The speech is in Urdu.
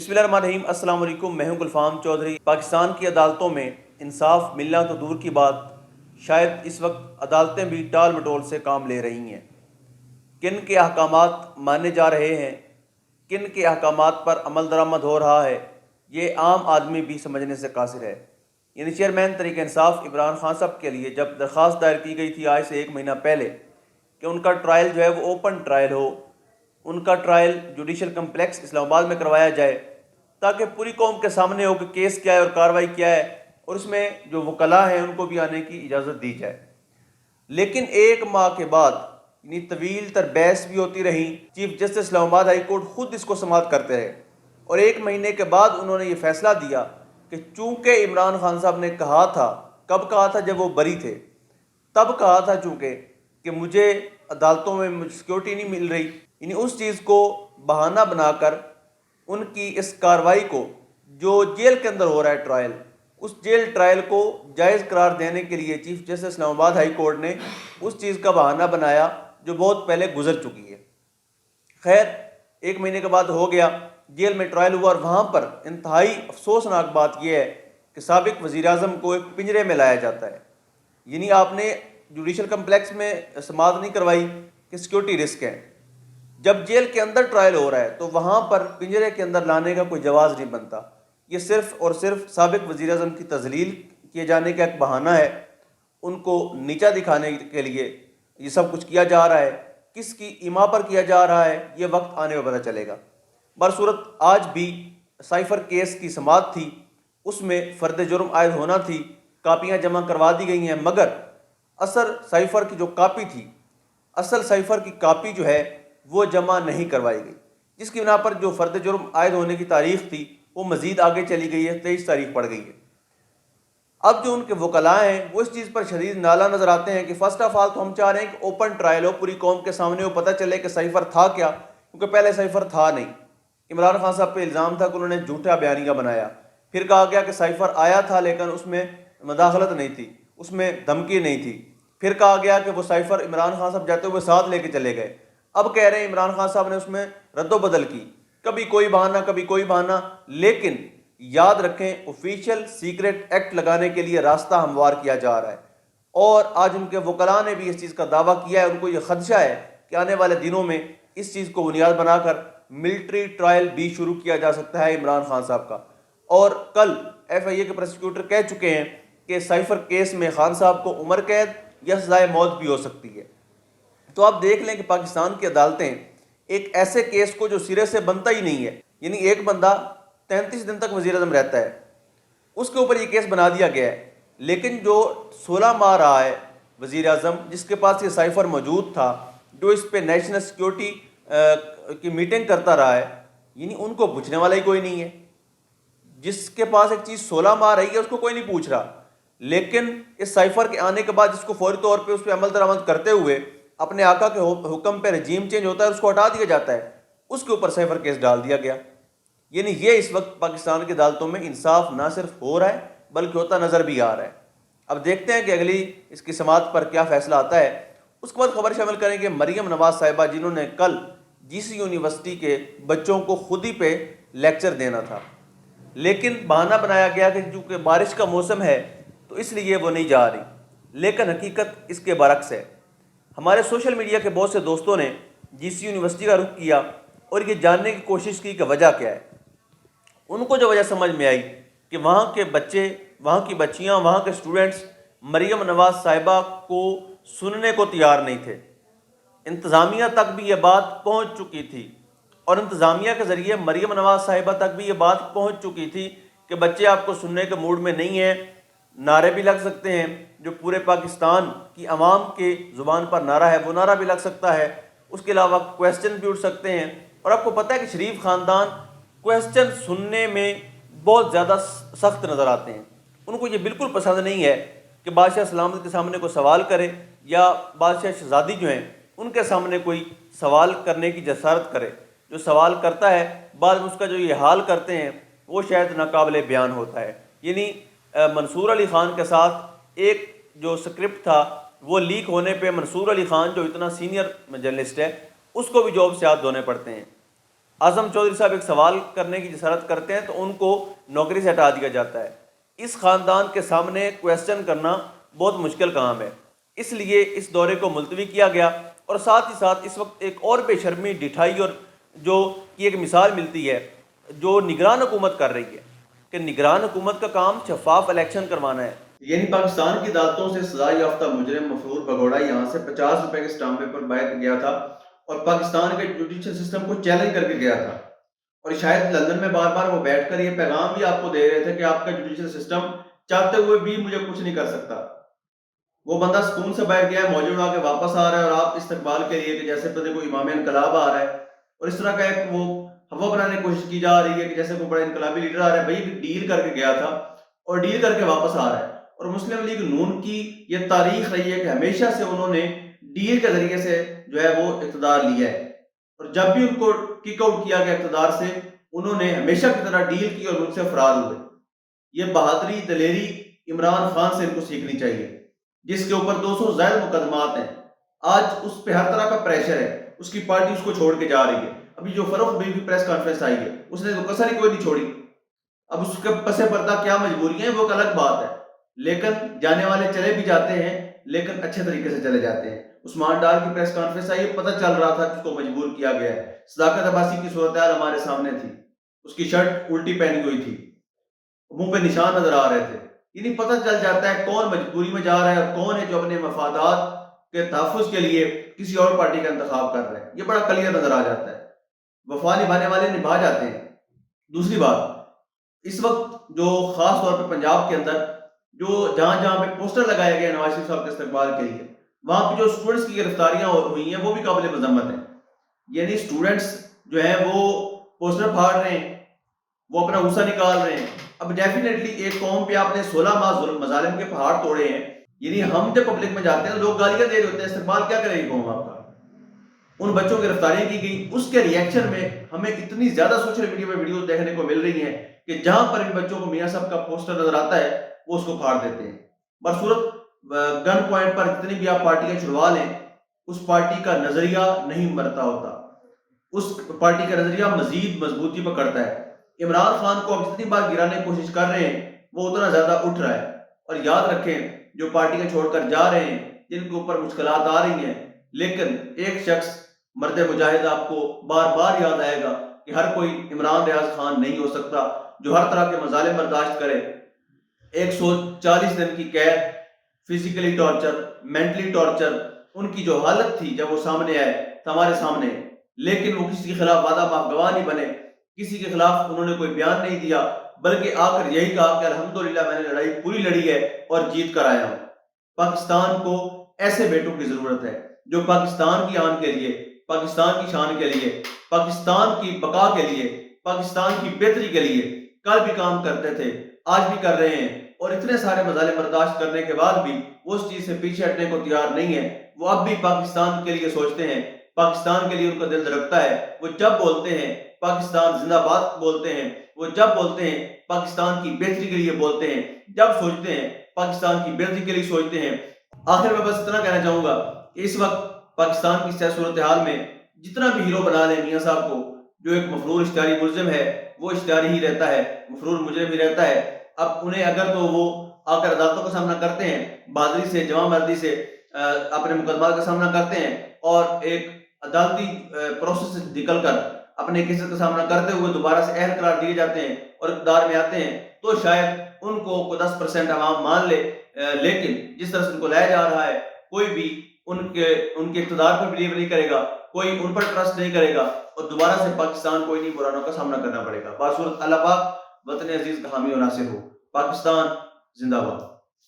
بسم اللہ الرحمن الرحیم۔ السلام علیکم، میں ہوں گلفام چودھری۔ پاکستان کی عدالتوں میں انصاف ملنا تو دور کی بات، شاید اس وقت عدالتیں بھی ٹال مٹول سے کام لے رہی ہیں۔ کن کے احکامات مانے جا رہے ہیں، کن کے احکامات پر عمل درآمد ہو رہا ہے، یہ عام آدمی بھی سمجھنے سے قاصر ہے۔ یعنی چیئرمین تحریک انصاف عمران خان صاحب کے لیے جب درخواست دائر کی گئی تھی آج سے 1 مہینہ پہلے کہ ان کا ٹرائل جو ہے وہ اوپن ٹرائل ہو، ان کا ٹرائل جوڈیشل کمپلیکس اسلام آباد میں کروایا جائے تاکہ پوری قوم کے سامنے ہو کہ کیس کیا ہے اور کارروائی کیا ہے، اور اس میں جو وکلاء ہیں ان کو بھی آنے کی اجازت دی جائے۔ لیکن 1 ماہ کے بعد یعنی طویل تر بحث بھی ہوتی رہی، چیف جسٹس اسلام آباد ہائی کورٹ خود اس کو سماعت کرتے رہے، اور 1 مہینے کے بعد انہوں نے یہ فیصلہ دیا کہ چونکہ عمران خان صاحب نے کہا تھا، کب کہا تھا؟ جب وہ بری تھے، تب کہا تھا چونکہ کہ مجھے عدالتوں میں سیکیورٹی نہیں مل رہی، یعنی اس چیز کو بہانہ بنا کر ان کی اس کارروائی کو جو جیل کے اندر ہو رہا ہے ٹرائل، اس جیل ٹرائل کو جائز قرار دینے کے لیے چیف جسٹس اسلام آباد ہائی کورٹ نے اس چیز کا بہانہ بنایا جو بہت پہلے گزر چکی ہے۔ خیر، 1 مہینے کے بعد ہو گیا، جیل میں ٹرائل ہوا، اور وہاں پر انتہائی افسوسناک بات یہ ہے کہ سابق وزیر اعظم کو ایک پنجرے میں لایا جاتا ہے۔ یعنی آپ نے جوڈیشل کمپلیکس میں سماعت نہیں کروائی کہ سیکیورٹی رسک ہے، جب جیل کے اندر ٹرائل ہو رہا ہے تو وہاں پر پنجرے کے اندر لانے کا کوئی جواز نہیں بنتا۔ یہ صرف اور صرف سابق وزیر اعظم کی تذلیل کیے جانے کا ایک بہانہ ہے، ان کو نیچا دکھانے کے لیے یہ سب کچھ کیا جا رہا ہے۔ کس کی ایما پر کیا جا رہا ہے یہ وقت آنے میں پتہ چلے گا۔ برصورت آج بھی سائفر کیس کی سماعت تھی، اس میں فرد جرم عائد ہونا تھی، کاپیاں جمع کروا دی گئی ہیں، مگر اصل سائفر کی جو کاپی تھی، اصل سائفر کی کاپی جو ہے وہ جمع نہیں کروائی گئی، جس کی بنا پر جو فرد جرم عائد ہونے کی تاریخ تھی وہ مزید آگے چلی گئی ہے، 23 تاریخ پڑ گئی ہے۔ اب جو ان کے وکلاء ہیں وہ اس چیز پر شدید نالاں نظر آتے ہیں کہ فرسٹ آف آل تو ہم چاہ رہے ہیں کہ اوپن ٹرائل ہو، پوری قوم کے سامنے ہو، پتہ چلے کہ سائفر تھا کیا، کیونکہ پہلے سائفر تھا نہیں۔ عمران خان صاحب پہ الزام تھا کہ انہوں نے جھوٹا بیانیہ بنایا، پھر کہا گیا کہ سائفر آیا تھا لیکن اس میں مداخلت نہیں تھی، اس میں دھمکی نہیں تھی، پھر کہا گیا کہ وہ سائفر عمران خان صاحب جاتے ہوئے ساتھ لے کے چلے گئے۔ اب کہہ رہے ہیں عمران خان صاحب نے اس میں رد و بدل کی، کبھی کوئی بہانہ کبھی کوئی بہانہ، لیکن یاد رکھیں آفیشیل سیکرٹ ایکٹ لگانے کے لیے راستہ ہموار کیا جا رہا ہے، اور آج ان کے وکلاء نے بھی اس چیز کا دعویٰ کیا ہے۔ ان کو یہ خدشہ ہے کہ آنے والے دنوں میں اس چیز کو بنیاد بنا کر ملٹری ٹرائل بھی شروع کیا جا سکتا ہے عمران خان صاحب کا۔ اور کل FIA کے پروسیکیوٹر کہہ چکے ہیں کہ سائفر کیس میں خان صاحب کو عمر قید یا سزائے موت بھی ہو سکتی ہے۔ تو آپ دیکھ لیں کہ پاکستان کی عدالتیں ایک ایسے کیس کو جو سرے سے بنتا ہی نہیں ہے، یعنی ایک بندہ 33 دن تک وزیر اعظم رہتا ہے، اس کے اوپر یہ کیس بنا دیا گیا ہے، لیکن جو 16 ماہ رہا ہے وزیر اعظم، جس کے پاس یہ سائفر موجود تھا، جو اس پہ نیشنل سیکیورٹی کی میٹنگ کرتا رہا ہے، یعنی ان کو پوچھنے والا ہی کوئی نہیں ہے۔ جس کے پاس ایک چیز 16 ماہ رہی ہے اس کو کوئی نہیں پوچھ رہا، لیکن اس سائفر کے آنے کے بعد جس کو فوری طور پہ اس پہ عمل درآمد کرتے ہوئے اپنے آقا کے حکم پہ رجیم چینج ہوتا ہے، اس کو ہٹا دیا جاتا ہے، اس کے اوپر سائفر کیس ڈال دیا گیا۔ یعنی یہ اس وقت پاکستان کی عدالتوں میں انصاف نہ صرف ہو رہا ہے بلکہ ہوتا نظر بھی آ رہا ہے۔ اب دیکھتے ہیں کہ اگلی اس کی سماعت پر کیا فیصلہ آتا ہے۔ اس کے بعد خبر شامل کریں کہ مریم نواز صاحبہ، جنہوں نے کل GC یونیورسٹی کے بچوں کو خود ہی پہ لیکچر دینا تھا، لیکن بہانہ بنایا گیا کہ چونکہ بارش کا موسم ہے تو اس لیے وہ نہیں جا رہی، لیکن حقیقت اس کے برعکس ہے۔ ہمارے سوشل میڈیا کے بہت سے دوستوں نے GC یونیورسٹی کا رخ کیا اور یہ جاننے کی کوشش کی کہ وجہ کیا ہے۔ ان کو جو وجہ سمجھ میں آئی کہ وہاں کے بچے، وہاں کی بچیاں، وہاں کے اسٹوڈنٹس مریم نواز صاحبہ کو سننے کو تیار نہیں تھے۔ انتظامیہ تک بھی یہ بات پہنچ چکی تھی، اور انتظامیہ کے ذریعے مریم نواز صاحبہ تک بھی یہ بات پہنچ چکی تھی کہ بچے آپ کو سننے کے موڈ میں نہیں ہیں۔ نعرے بھی لگ سکتے ہیں، جو پورے پاکستان کی عوام کے زبان پر نعرہ ہے وہ نعرہ بھی لگ سکتا ہے، اس کے علاوہ کویسچن بھی اٹھ سکتے ہیں۔ اور آپ کو پتہ ہے کہ شریف خاندان کویسچن سننے میں بہت زیادہ سخت نظر آتے ہیں، ان کو یہ بالکل پسند نہیں ہے کہ بادشاہ سلامت کے سامنے کوئی سوال کرے یا بادشاہ شہزادی جو ہیں ان کے سامنے کوئی سوال کرنے کی جسارت کرے۔ جو سوال کرتا ہے بعد میں اس کا جو یہ حال کرتے ہیں وہ شاید ناقابل بیان ہوتا ہے۔ یعنی منصور علی خان کے ساتھ ایک جو سکرپٹ تھا وہ لیک ہونے پہ منصور علی خان جو اتنا سینئر جرنلسٹ ہے اس کو بھی جاب سے ہاتھ دھونے پڑتے ہیں۔ اعظم چودھری صاحب ایک سوال کرنے کی جسارت کرتے ہیں تو ان کو نوکری سے ہٹا دیا جاتا ہے۔ اس خاندان کے سامنے کویسچن کرنا بہت مشکل کام ہے، اس لیے اس دورے کو ملتوی کیا گیا۔ اور ساتھ ہی ساتھ اس وقت ایک اور بے شرمی، ڈھٹائی اور جو کی ایک مثال ملتی ہے جو نگران حکومت کر رہی ہے کہ نگران حکومت کا کام شفاف الیکشن کروانا ہے۔ یعنی پاکستان کی عدالتوں سے سزا یافتہ مجرم مفرور بگوڑا یہاں سے 50 روپے کے اسٹامپ پیپر بائر گیا تھا اور پاکستان کے جوڈیشل سسٹم کو چیلنج کر کے گیا تھا، اور شاید لندن میں بار بار وہ بیٹھ کر یہ پیغام بھی آپ کو دے رہے تھے کہ آپ کا جوڈیشل سسٹم چاہتے ہوئے بھی مجھے کچھ نہیں کر سکتا۔ وہ بندہ سکون سے بیٹھ گیا ہے، موجود اڑا کے واپس آ رہا ہے، اور آپ استقبال کے لیے کہ جیسے پتہ کوئی امام انقلاب آ رہا ہے، اور اس طرح کا ایک وہ ہوا بنانے کی کوشش کی جا رہی ہے کہ جیسے کوئی بڑا انقلابی لیڈر آ رہا ہے، بھائی ڈیل کر کے گیا تھا اور ڈیل کر کے واپس آ رہا ہے۔ اور مسلم لیگ نون کی یہ تاریخ رہی ہے کہ ہمیشہ سے انہوں نے ڈیل کے ذریعے سے جو ہے وہ اقتدار لیا ہے، اور جب بھی ان کو کک آؤٹ کیا گیا اقتدار سے، انہوں نے ہمیشہ کی طرح ڈیل کی اور ان سے فرار ہوئے۔ یہ بہادری، دلیری عمران خان سے ان کو سیکھنی چاہیے، جس کے اوپر 200 زائد مقدمات ہیں۔ آج اس پہ ہر طرح کا پریشر ہے، اس کی پارٹی اس کو چھوڑ کے جا رہی ہے۔ ابھی جو فروخت بی کی پریس کانفرنس آئی ہے، اس نے تو کسر ہی کوئی نہیں چھوڑی۔ اب اس کے پس پردہ کیا مجبوریاں ہیں وہ ایک الگ بات ہے، لیکن جانے والے چلے بھی جاتے ہیں، لیکن اچھے طریقے سے چلے جاتے ہیں۔ عثمان ڈار کی پریس کانفرنس آئی ہے، پتہ چل رہا تھا کہ اس کو مجبور کیا گیا ہے۔ صداقت عباسی کی صورتحال ہمارے سامنے تھی، اس کی شرٹ الٹی پہنی ہوئی تھی، منہ پہ نشان نظر آ رہے تھے۔ یعنی پتہ چل جاتا ہے کون مجبوری میں جا رہا ہے اور کون ہے جو اپنے مفادات کے تحفظ کے لیے کسی اور پارٹی کا انتخاب کر رہے ہیں۔ یہ بڑا کلیئر نظر آ جاتا ہے۔ وفا نبھانے والے نبھا جاتے ہیں۔ دوسری بات، اس وقت جو خاص طور پہ پنجاب کے اندر جو جہاں جہاں پہ پوسٹر لگائے گئے نواز شریف صاحب کے استقبال کے لیے، وہاں پہ جو اسٹوڈنٹس کی گرفتاریاں ہوئی ہیں وہ بھی قابل مذمت ہیں۔ یعنی اسٹوڈنٹس جو ہیں وہ پوسٹر پھاڑ رہے ہیں، وہ اپنا غصہ نکال رہے ہیں۔ اب ڈیفینیٹلی ایک قوم پہ آپ نے 16 ماہ مظالم کے پہاڑ توڑے ہیں، یعنی ہم جب پبلک میں جاتے ہیں لوگ گالیاں دے رہے ہوتے ہیں، استقبال کیا کرے گی قوم آپ کا؟ ان بچوں کی گرفتاری کی گئی، اس کے ریئیکشن میں ہمیں اتنی زیادہ سوشل میڈیا پہ ویڈیوز دیکھنے کو مل رہی ہیں کہ جہاں پر ان بچوں کو میاں صاحب کا پوسٹر نظر آتا ہے وہ اس کو پھاڑ دیتے ہیں۔ برصورت گن پوائنٹ پر جتنی بھی آپ پارٹیاں چھڑوا لیں، اس پارٹی کا نظریہ نہیں مرتا ہوتا، اس پارٹی کا نظریہ مزید مضبوطی پکڑتا ہے۔ عمران خان کو اب جتنی بار گرانے کی کوشش کر رہے ہیں وہ اتنا زیادہ اٹھ رہا ہے۔ اور یاد رکھیں، جو پارٹیاں چھوڑ کر جا رہے ہیں، جن کے اوپر مشکلات آ رہی ہیں، لیکن ایک شخص مرد مجاہد آپ کو بار بار یاد آئے گا کہ ہر کوئی عمران ریاض خان نہیں ہو سکتا جو ہر طرح کے مظالم برداشت کرے۔ 140 دن کی قید، فزیکلی ٹارچر، مینٹلی ٹارچر، ان کی جو حالت تھی جب وہ سامنے آئے ہمارے سامنے، لیکن وہ کسی کے خلاف وعدہ معاف گواہ نہیں بنے، کسی کے خلاف انہوں نے کوئی بیان نہیں دیا، بلکہ آ کر یہی کہا کہ الحمدللہ میں نے لڑائی پوری لڑی ہے اور جیت کر آیا ہوں۔ پاکستان کو ایسے بیٹوں کی ضرورت ہے جو پاکستان کی آن کے لیے، پاکستان کی شان کے لیے، پاکستان کی بقا کے لیے، پاکستان کی بہتری کے لیے کل بھی کام کرتے تھے، آج بھی کر رہے ہیں، اور اتنے سارے مظالم برداشت کرنے کے بعد بھی وہ اس چیز سے پیچھے ہٹنے کو تیار نہیں ہے۔ وہ اب بھی پاکستان کے لیے سوچتے ہیں، پاکستان کے لیے ان کا دل دھڑکتا ہے۔ وہ جب بولتے ہیں پاکستان زندہ باد بولتے ہیں، وہ جب بولتے ہیں پاکستان کی بہتری کے لیے بولتے ہیں، جب سوچتے ہیں پاکستان کی بہتری کے لیے سوچتے ہیں۔ آخر میں بس اتنا کہنا چاہوں گا کہ اس وقت پاکستان کی سیاسی صورتحال میں جتنا بھی ہیرو بنا لیں میاں صاحب کو، جو ایک مفرور اشتہاری ملزم ہے وہ اشتہاری ہی رہتا ہے، مفرور مجرم ہی رہتا ہے۔ اب انہیں اگر تو وہ آ کر عدالتوں کا سامنا کرتے ہیں، بہادری سے، جمع مردی سے اپنے مقدمات کا سامنا کرتے ہیں، اور ایک عدالتی پروسیس سے نکل کر اپنے کیسز کا سامنا کرتے ہوئے دوبارہ سے اہل قرار دیے جاتے ہیں اور اقتدار میں آتے ہیں، تو شاید ان کو 10% عوام مان لے، لیکن جس طرح سے ان کو لایا جا رہا ہے کوئی بھی ان کے اقتدار پر بلیو نہیں کرے گا، کوئی ان پر ٹرسٹ نہیں کرے گا، اور دوبارہ سے پاکستان کو انہی بحرانوں کا سامنا کرنا پڑے گا۔ بصورت اللہ پاک وطن عزیز کا حامی و ناصر ہو۔ پاکستان زندہ باد۔